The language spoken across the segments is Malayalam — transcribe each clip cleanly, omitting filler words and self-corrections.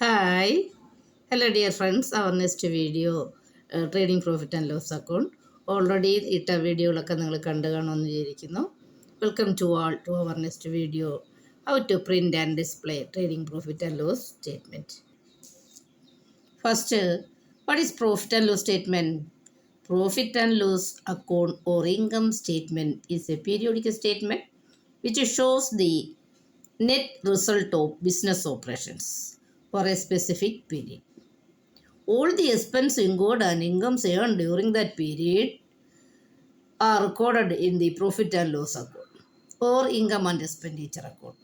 Hi, hello dear friends. Our next video trading profit and loss account. Already ഇട്ട വീഡിയോകളൊക്കെ നിങ്ങൾ കണ്ടു കാണുമെന്ന് വിചാരിക്കുന്നു. Welcome to all to our next video. How to print and display trading profit and loss statement. First, what is profit and loss statement? Profit and loss account or income statement is a periodic statement which shows the net result of business operations for a specific period. All the expense incurred and incomes earned during that period are recorded in the profit and loss account or income and expenditure account.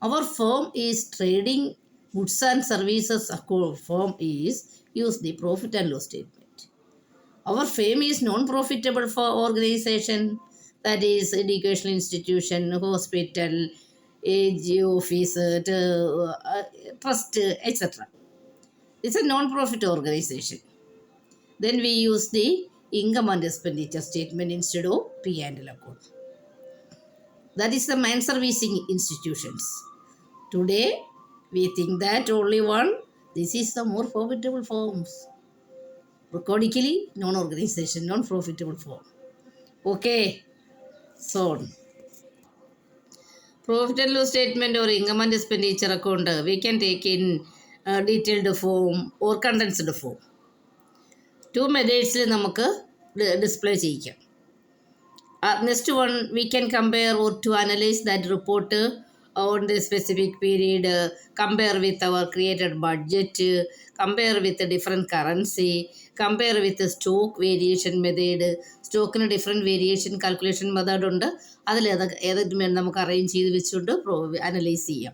Our firm is trading goods and services account. Firm is use the profit and loss statement. Our firm is non-profitable for organization, that is educational institution, hospital, age office, trust, etc. It's a non-profit organization. Then we use the income and expenditure statement instead of P&L account. That is the man servicing institutions. Today, we think that only one, this is the more profitable forms. Recordically, non-organization, non-profitable form. Okay, so profit and loss statement or income and expenditure account, we can take in detailed form or condensed form. Two methods നമുക്ക് display ചെയ്യിക്കാം. Next one, we can compare or to analyze that report on the specific period, compare with our created budget, compare with the different currency, compare with the stock variation method. സ്റ്റോക്കിന് ഡിഫറെൻറ്റ് വേരിയേഷൻ കാൽക്കുലേഷൻ മെത്തേഡ് ഉണ്ട്. അതിൽ ഏതൊക്കെ നമുക്ക് അറേഞ്ച് ചെയ്ത് വെച്ചുകൊണ്ട് അനലൈസ് ചെയ്യാം.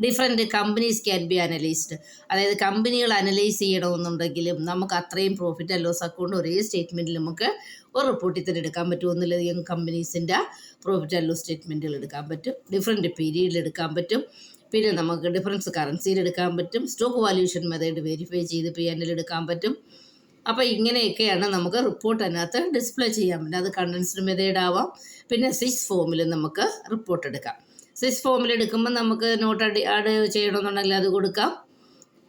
Different companies can be analysed, അതായത് കമ്പനികൾ അനലൈസ് ചെയ്യണമെന്നുണ്ടെങ്കിലും നമുക്ക് അത്രയും പ്രോഫിറ്റ് ആൻഡ് ലോസ് അക്കൗണ്ട് ഒരേ സ്റ്റേറ്റ്മെൻറ്റിൽ നമുക്ക് ഒരു റിപ്പോർട്ടിൽ തന്നെ എടുക്കാൻ പറ്റും. ഒന്നിലധികം കമ്പനീസിൻ്റെ പ്രോഫിറ്റ് ആൻഡ് ലോസ് സ്റ്റേറ്റ്മെൻറ്റുകൾ എടുക്കാൻ പറ്റും, ഡിഫറെൻറ്റ് പീരീഡിൽ എടുക്കാൻ പറ്റും, പിന്നെ നമുക്ക് ഡിഫറൻസ് കറൻസിയിൽ എടുക്കാൻ പറ്റും, സ്റ്റോക്ക് വാല്യൂഷൻ മെത്തേഡ് വെരിഫൈ ചെയ്ത് P&L എടുക്കാൻ പറ്റും. അപ്പോൾ ഇങ്ങനെയൊക്കെയാണ് നമുക്ക് റിപ്പോർട്ട് അതിനകത്ത് ഡിസ്പ്ലേ ചെയ്യാൻ പറ്റും. അത് കണ്ടൻസ്ഡ് മെത്തേഡ് ആവാം. പിന്നെ 6 ഫോമിൽ നമുക്ക് റിപ്പോർട്ട് എടുക്കാം. 6 ഫോമിൽ എടുക്കുമ്പോൾ നമുക്ക് നോട്ട് ആഡ് ചെയ്യണമെന്നുണ്ടെങ്കിൽ അത് കൊടുക്കാം.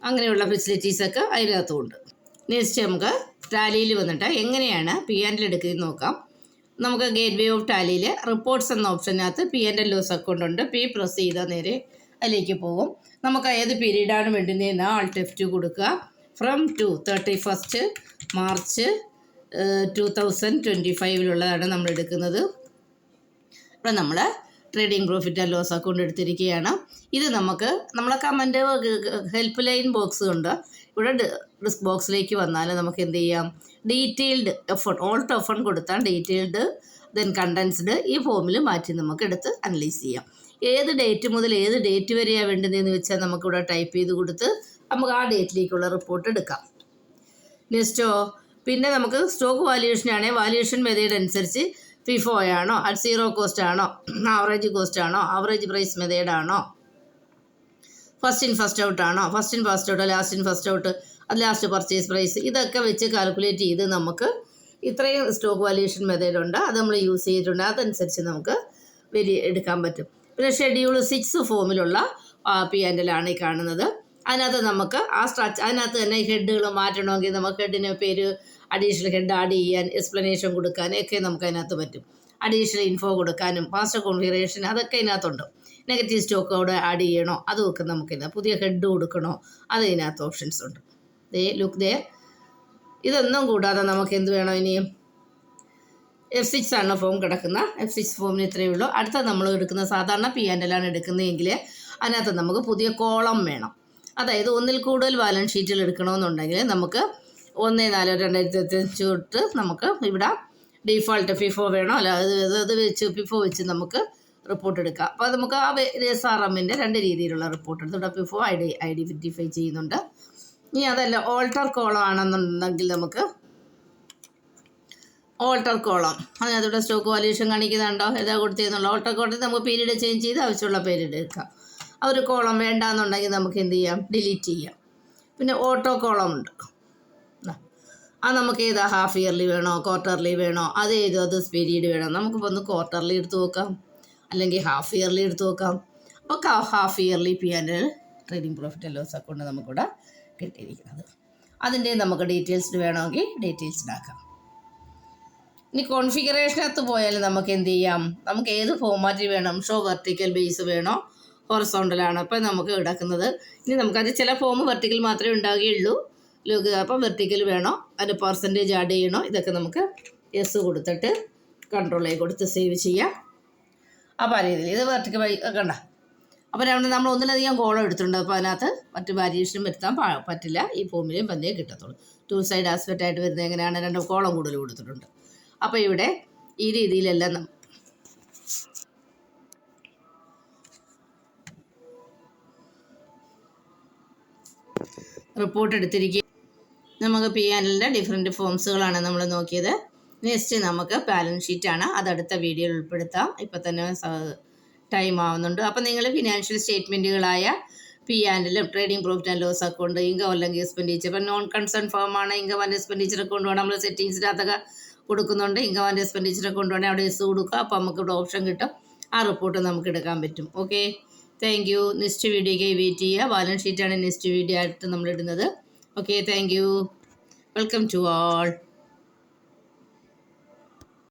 അങ്ങനെയുള്ള ഫെസിലിറ്റീസൊക്കെ അതിനകത്തുമുണ്ട്. നെക്സ്റ്റ് നമുക്ക് ടാലിയിൽ വന്നിട്ട് എങ്ങനെയാണ് P&L എടുക്കുന്നത് നോക്കാം. നമുക്ക് ഗേറ്റ് വേ ഓഫ് ടാലിയിൽ റിപ്പോർട്ട്സ് എന്ന ഓപ്ഷനകത്ത് P&L ലോസ് അക്കൗണ്ട് ഉണ്ട്. P പ്രസ് ചെയ്താൽ നേരെ അതിലേക്ക് പോകും. നമുക്ക് ഏത് പീരീഡാണ് വേണ്ടുന്നതെന്ന് Alt F2 കൊടുക്കുക. ഫ്രം ടു 31 മാർച്ച് 2025 നമ്മൾ എടുക്കുന്നത്. ഇവിടെ നമ്മൾ trading profit and loss account എടുത്തിരിക്കുകയാണ്. ഇത് നമുക്ക് നമ്മളെ കമൻറ്റ് ഹെൽപ്പ് ലൈൻ ബോക്സ് ഉണ്ട്. ഇവിടെ ഡിസ്ക് ബോക്സിലേക്ക് വന്നാൽ നമുക്ക് എന്ത് ചെയ്യാം, ഡീറ്റെയിൽഡ് Alt F1 കൊടുത്താൽ ഡീറ്റെയിൽഡ് ദെൻ കണ്ടൻസ്ഡ് ഈ ഫോമിൽ മാറ്റി നമുക്ക് എടുത്ത് അനലൈസ് ചെയ്യാം. ഏത് ഡേറ്റ് മുതൽ ഏത് ഡേറ്റ് വരെയാണ് വേണ്ടതെന്ന് വെച്ചാൽ നമുക്കിവിടെ ടൈപ്പ് ചെയ്ത് കൊടുത്ത് നമുക്ക് ആ ഡേറ്റിലേക്കുള്ള റിപ്പോർട്ട് എടുക്കാം. നെക്സ്റ്റോ പിന്നെ നമുക്ക് സ്റ്റോക്ക് വാല്യൂഷനാണെങ്കിൽ വാല്യൂഷൻ മെത്തേഡ് അനുസരിച്ച് FIFO ആണോ, അറ്റ് സീറോ കോസ്റ്റ് ആണോ, ആവറേജ് കോസ്റ്റ് ആണോ, ആവറേജ് പ്രൈസ് മെത്തേഡ് ആണോ, ഫസ്റ്റ് ഇൻ ഫസ്റ്റ് ഔട്ട് ആണോ, first in first out, last in first out, അത് ലാസ്റ്റ് പർച്ചേസ് പ്രൈസ്, ഇതൊക്കെ വെച്ച് കാൽക്കുലേറ്റ് ചെയ്ത് നമുക്ക് ഇത്രയും സ്റ്റോക്ക് വാല്യൂഷൻ മെത്തേഡ് ഉണ്ട്. അത് നമ്മൾ യൂസ് ചെയ്തിട്ടുണ്ട്. അതനുസരിച്ച് നമുക്ക് എടുക്കാൻ പറ്റും. പിന്നെ ഷെഡ്യൂൾ 6 ഫോമിലുള്ള P&L ആണ് ഈ കാണുന്നത്. അതിനകത്ത് നമുക്ക് അതിനകത്ത് തന്നെ ഹെഡുകൾ മാറ്റണമെങ്കിൽ നമുക്ക് ഹെഡിന് പേര് അഡീഷണൽ ഹെഡ് ആഡ് ചെയ്യാൻ, എക്സ്പ്ലനേഷൻ കൊടുക്കാനൊക്കെ നമുക്ക് അതിനകത്ത് പറ്റും. അഡീഷണൽ ഇൻഫോ കൊടുക്കാനും ഫാസ്റ്റ് കോൺഫിഗറേഷൻ അതൊക്കെ ഇതിനകത്തുണ്ട്. നെഗറ്റീവ് സ്റ്റോക്ക് അവിടെ ആഡ് ചെയ്യണോ അതുമൊക്കെ നമുക്കിന്ന് പുതിയ ഹെഡ് കൊടുക്കണോ അത് ഇതിനകത്ത് ഓപ്ഷൻസ് ഉണ്ട്. ലുക്ക് ദേ. ഇതൊന്നും കൂടാതെ നമുക്ക് എന്ത് വേണം, ഇനിയും F6 ആണ് ഫോം കിടക്കുന്ന. F6 ഫോമിന് ഇത്രയേ ഉള്ളൂ. അടുത്ത നമ്മൾ എടുക്കുന്ന സാധാരണ P&L ആണ് എടുക്കുന്നതെങ്കിൽ അതിനകത്ത് നമുക്ക് പുതിയ കോളം വേണം. അതായത് ഒന്നിൽ കൂടുതൽ ബാലൻസ് ഷീറ്റുകൾ എടുക്കണമെന്നുണ്ടെങ്കിൽ നമുക്ക് 1/4/2025 തൊട്ട് നമുക്ക് ഇവിടെ ഡീഫോൾട്ട് FIFO വേണോ, അല്ല അത് വെച്ച് FIFO വെച്ച് നമുക്ക് റിപ്പോർട്ട് എടുക്കാം. അപ്പോൾ നമുക്ക് ആ SRMൻ്റെ 2 രീതിയിലുള്ള റിപ്പോർട്ട് എടുത്ത് FIFO ഐഡൻറ്റിഫൈ ചെയ്യുന്നുണ്ട്. ഇനി അതല്ല ഓൾട്ടർ കോളം ആണെന്നുണ്ടെങ്കിൽ നമുക്ക് ഓൾട്ടർ കോളം അതിനകത്തൂടെ സ്റ്റോക്ക് വാല്യൂഷൻ കാണിക്കുന്നുണ്ടോ, ഏതാ കൊടുത്തിരുന്നുള്ളൂ. ഓൾട്ടർ കോളത്തിൽ നമുക്ക് പീരീഡ് ചേഞ്ച് ചെയ്ത് ആവശ്യമുള്ള പീരീഡ് എടുക്കാം. ആ ഒരു കോളം വേണ്ടാന്നുണ്ടെങ്കിൽ നമുക്ക് എന്ത് ചെയ്യാം, ഡിലീറ്റ് ചെയ്യാം. പിന്നെ ഓട്ടോ കോളം ഉണ്ട്. അത് നമുക്ക് ഏതാ ഹാഫ് ഇയർലി വേണോ, ക്വാർട്ടർലി വേണോ, അത് പീരീഡ് വേണോ. നമുക്കിപ്പോൾ ഒന്ന് ക്വാർട്ടർലി എടുത്ത് നോക്കാം, അല്ലെങ്കിൽ ഹാഫ് ഇയർലി എടുത്ത് നോക്കാം. അപ്പോൾ half yearly P&L trading profit and loss account നമുക്കിവിടെ കിട്ടിയിരിക്കുന്നത്. അതിൻ്റെ നമുക്ക് ഡീറ്റെയിൽസ്ഡ് വേണമെങ്കിൽ ഡീറ്റെയിൽസ്ഡ് ആക്കാം. ഇനി കോൺഫിഗറേഷനകത്ത് പോയാൽ നമുക്ക് എന്ത് ചെയ്യാം, നമുക്ക് ഏത് ഫോർമാറ്റിൽ വേണം, ഷോ വെർട്ടിക്കൽ ബേസ് വേണോ ഹൊറിസോണ്ടലാണോ അപ്പോൾ നമുക്ക് കിടക്കുന്നത്. ഇനി നമുക്കത് ചില ഫോം വെർട്ടിക്കൽ മാത്രമേ ഉണ്ടാവുകയുള്ളൂ. അപ്പോൾ വെർട്ടിക്കൽ വേണോ, അതിന് പെർസെൻറ്റേജ് ആഡ് ചെയ്യണോ, ഇതൊക്കെ നമുക്ക് യെസ് കൊടുത്തിട്ട് കൺട്രോൾ കൊടുത്ത് സേവ് ചെയ്യാം. അപ്പോൾ ആ രീതിയിൽ ഇത് വെർട്ടിക്കൽ കണ്ട. അപ്പോൾ നമ്മൾ ഒന്നിലധികം കോളം എടുത്തിട്ടുണ്ട്. അപ്പോൾ അതിനകത്ത് മറ്റ് വാരിയേഷൻ വരുത്താൻ പറ്റില്ല. ഈ ഫോമിലും പന്തേ കിട്ടത്തുള്ളൂ. 2 സൈഡ് ആസ്പെക്റ്റ് ആയിട്ട് വരുന്നത് എങ്ങനെയാണ്, 2 കോളം കൂടുതൽ കൊടുത്തിട്ടുണ്ട്. അപ്പോൾ ഇവിടെ ഈ രീതിയിലെല്ലാം റിപ്പോർട്ട് എടുത്തിരിക്കുക. നമുക്ക് P&Lൻ്റെ ഡിഫറെൻറ്റ് ഫോംസുകളാണ് നമ്മൾ നോക്കിയത്. നെക്സ്റ്റ് നമുക്ക് ബാലൻസ് ഷീറ്റാണ്. അത് അടുത്ത വീഡിയോയിൽ ഉൾപ്പെടുത്താം. ഇപ്പം തന്നെ ടൈം ആവുന്നുണ്ട്. അപ്പോൾ നിങ്ങൾ ഫിനാൻഷ്യൽ സ്റ്റേറ്റ്മെൻറ്റുകളായ P&L, trading profit and loss account, income അല്ലെങ്കിൽ എക്സ്പെൻഡിച്ചർ, ഇപ്പം നോൺ കൺസേൺ ഫേമാണ് ഇൻകം ആൻഡ് എക്സ്പെൻഡിച്ചർ അക്കൗണ്ട് വേണം. നമ്മൾ സെറ്റിങ്സിനകത്തൊക്കെ കൊടുക്കുന്നുണ്ട്. ഇൻകം ആൻഡ് എക്സ്പെൻഡിച്ചർ അക്കൗണ്ട് വേണമെങ്കിൽ അവിടെ എസ് കൊടുക്കുക. അപ്പോൾ നമുക്ക് ഇവിടെ ഓപ്ഷൻ കിട്ടും. ആ റിപ്പോർട്ട് നമുക്ക് എടുക്കാൻ പറ്റും. Okay, thank you. നെക്സ്റ്റ് വീഡിയോയ്ക്ക് വെയിറ്റ് ചെയ്യുക. ബാലൻസ് ഷീറ്റാണ് നെക്സ്റ്റ് വീഡിയോ ആയിട്ട് നമ്മൾ ഇടുന്നത്. Okay, thank you. Welcome to all.